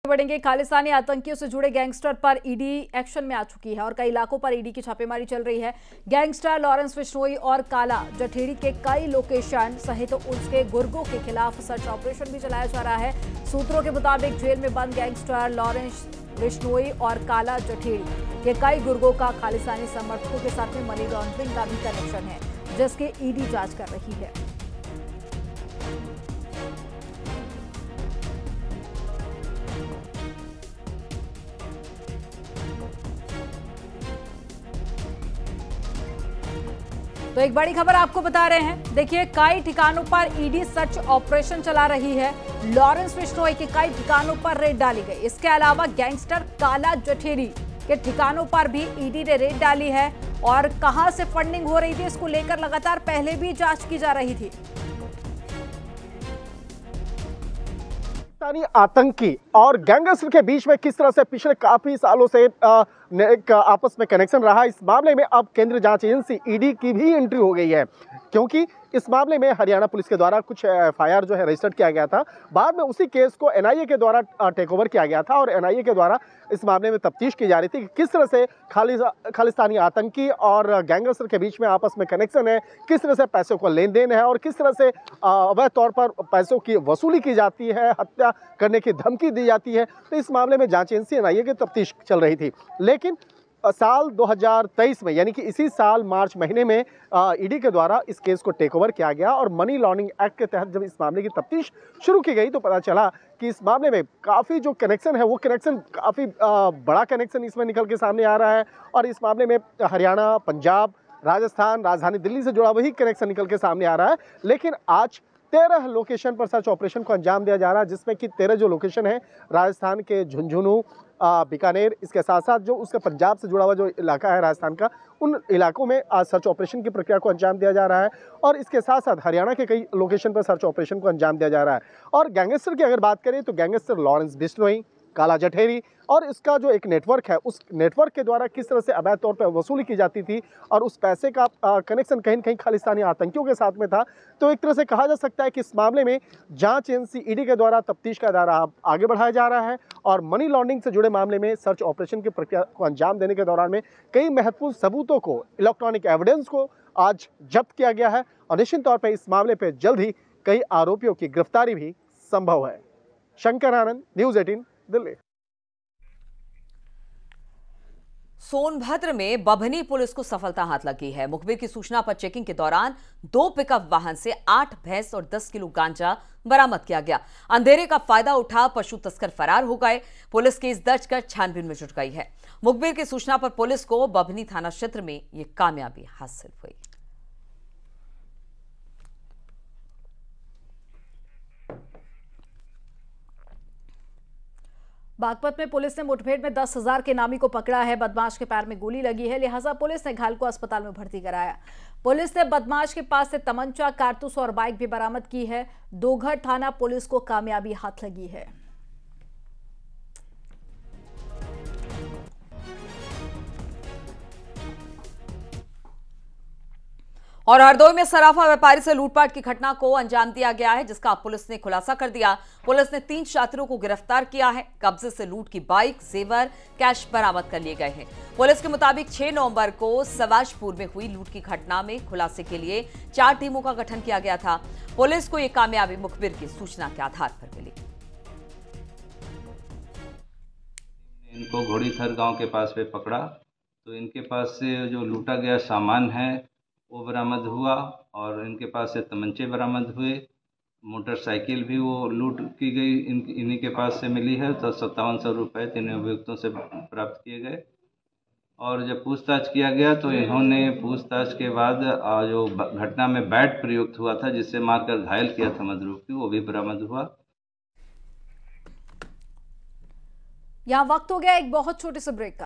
बढ़ेंगे। खालिस्तानी आतंकियों से जुड़े गैंगस्टर पर ईडी एक्शन में आ चुकी है और कई इलाकों पर ईडी की छापेमारी चल रही है। गैंगस्टर लॉरेंस बिश्नोई और काला जठेड़ी के कई लोकेशन सहित उसके गुर्गों के खिलाफ सर्च ऑपरेशन भी चलाया जा रहा है। सूत्रों के मुताबिक जेल में बंद गैंगस्टर लॉरेंस बिश्नोई और काला जठेड़ी के कई गुर्गों का खालिस्तानी समर्थकों के साथ में मनी लॉन्ड्रिंग का भी कनेक्शन है, जिसकी ईडी जांच कर रही है। तो एक बड़ी खबर आपको बता रहे हैं। देखिए, कई ठिकानों पर ईडी सर्च ऑपरेशन चला रही है। लॉरेंस बिश्नोई के कई ठिकानों पर रेड डाली गई। इसके अलावा गैंगस्टर काला जठेड़ी के ठिकानों पर भी ईडी ने रेड डाली है और कहां से फंडिंग हो रही थी, इसको लेकर लगातार पहले भी जांच की जा रही थी। आतंकी और गैंगस्टर के बीच में किस तरह से पिछले काफी सालों से एक आपस में कनेक्शन रहा, इस मामले में अब केंद्रीय जांच एजेंसी ईडी की भी एंट्री हो गई है, क्योंकि इस मामले में हरियाणा पुलिस के द्वारा कुछ एफआईआर जो है रजिस्टर्ड किया गया था। बाद में उसी केस को एनआईए के द्वारा टेक ओवर किया गया था और एनआईए के द्वारा इस मामले में तफ्तीश की जा रही थी कि किस तरह से खालिस्तानी आतंकी और गैंगस्टर के बीच में आपस में कनेक्शन है, किस तरह से पैसों का लेन देन है और किस तरह से अवैध तौर पर पैसों की वसूली की जाती है, हत्या करने की धमकी दी जाती है। तो इस मामले में जांच एजेंसी एनआईए की तफ्तीश चल रही थी, लेकिन साल 2023 में यानी कि इसी साल मार्च महीने में ईडी के द्वारा इस केस को टेक ओवर किया गया और मनी लॉन्ड्रिंग एक्ट के तहत जब इस मामले की तफ्तीश शुरू की गई तो पता चला कि इस मामले में काफ़ी जो कनेक्शन है वो कनेक्शन काफ़ी बड़ा कनेक्शन इसमें निकल के सामने आ रहा है और इस मामले में हरियाणा, पंजाब, राजस्थान, राजधानी दिल्ली से जुड़ा वही कनेक्शन निकल के सामने आ रहा है। लेकिन आज 13 लोकेशन पर सर्च ऑपरेशन को अंजाम दिया जा रहा है, जिसमें कि 13 जो लोकेशन है राजस्थान के झुंझुनू, बीकानेर, इसके साथ साथ जो उसका पंजाब से जुड़ा हुआ जो इलाका है राजस्थान का, उन इलाकों में आज सर्च ऑपरेशन की प्रक्रिया को अंजाम दिया जा रहा है और इसके साथ साथ हरियाणा के कई लोकेशन पर सर्च ऑपरेशन को अंजाम दिया जा रहा है। और गैंगस्टर की अगर बात करें तो गैंगस्टर लॉरेंस बिश्नोई, काला जठेरी और इसका जो एक नेटवर्क है, उस नेटवर्क के द्वारा किस तरह से अवैध तौर पर वसूली की जाती थी और उस पैसे का कनेक्शन कहीं न कहीं खालिस्तानी आतंकियों के साथ में था। तो एक तरह से कहा जा सकता है कि इस मामले में जांच एजेंसी ईडी के द्वारा तफ्तीश का दायरा आगे बढ़ाया जा रहा है और मनी लॉन्ड्रिंग से जुड़े मामले में सर्च ऑपरेशन की प्रक्रिया को अंजाम देने के दौरान में कई महत्वपूर्ण सबूतों को, इलेक्ट्रॉनिक एविडेंस को आज जब्त किया गया है और निश्चित तौर पर इस मामले पर जल्द ही कई आरोपियों की गिरफ्तारी भी संभव है। शंकर आनंद, न्यूज़ 18, दिल्ली। सोनभद्र में बभनी पुलिस को सफलता हाथ लगी है। मुखबिर की सूचना पर चेकिंग के दौरान 2 पिकअप वाहन से 8 भैंस और 10 किलो गांजा बरामद किया गया। अंधेरे का फायदा उठा पशु तस्कर फरार हो गए। पुलिस केस दर्ज कर छानबीन में जुट गई है। मुखबिर की सूचना पर पुलिस को बभनी थाना क्षेत्र में यह कामयाबी हासिल हुई। बागपत में पुलिस ने मुठभेड़ में 10,000 के नामी को पकड़ा है। बदमाश के पैर में गोली लगी है, लिहाजा पुलिस ने घायल को अस्पताल में भर्ती कराया। पुलिस ने बदमाश के पास से तमंचा, कारतूस और बाइक भी बरामद की है। दोघर थाना पुलिस को कामयाबी हाथ लगी है। और हरदोई में सराफा व्यापारी से लूटपाट की घटना को अंजाम दिया गया है, जिसका पुलिस ने खुलासा कर दिया। पुलिस ने 3 छात्रों को गिरफ्तार किया है। कब्जे से लूट की बाइक, जेवर, कैश बरामद कर लिए गए हैं। पुलिस के मुताबिक 6 नवंबर को सवाजपुर में हुई लूट की घटना में खुलासे के लिए 4 टीमों का गठन किया गया था। पुलिस को यह कामयाबी मुखबिर की सूचना के आधार पर मिली। इनको घोड़ीसर गांव के पास में पकड़ा तो इनके पास से जो लूटा गया सामान है वो बरामद हुआ और इनके पास से तमंचे बरामद हुए। मोटरसाइकिल भी वो लूट की गई इन्हीं के पास से मिली है। तो 5700 रुपये 3 अभियुक्तों से प्राप्त किए गए और जब पूछताछ किया गया तो इन्होंने पूछताछ के बाद जो घटना में बैट प्रयुक्त हुआ था, जिससे मारकर घायल किया था मजरूह की, वो भी बरामद हुआ। यहां वक्त हो गया एक बहुत छोटे से ब्रेक का।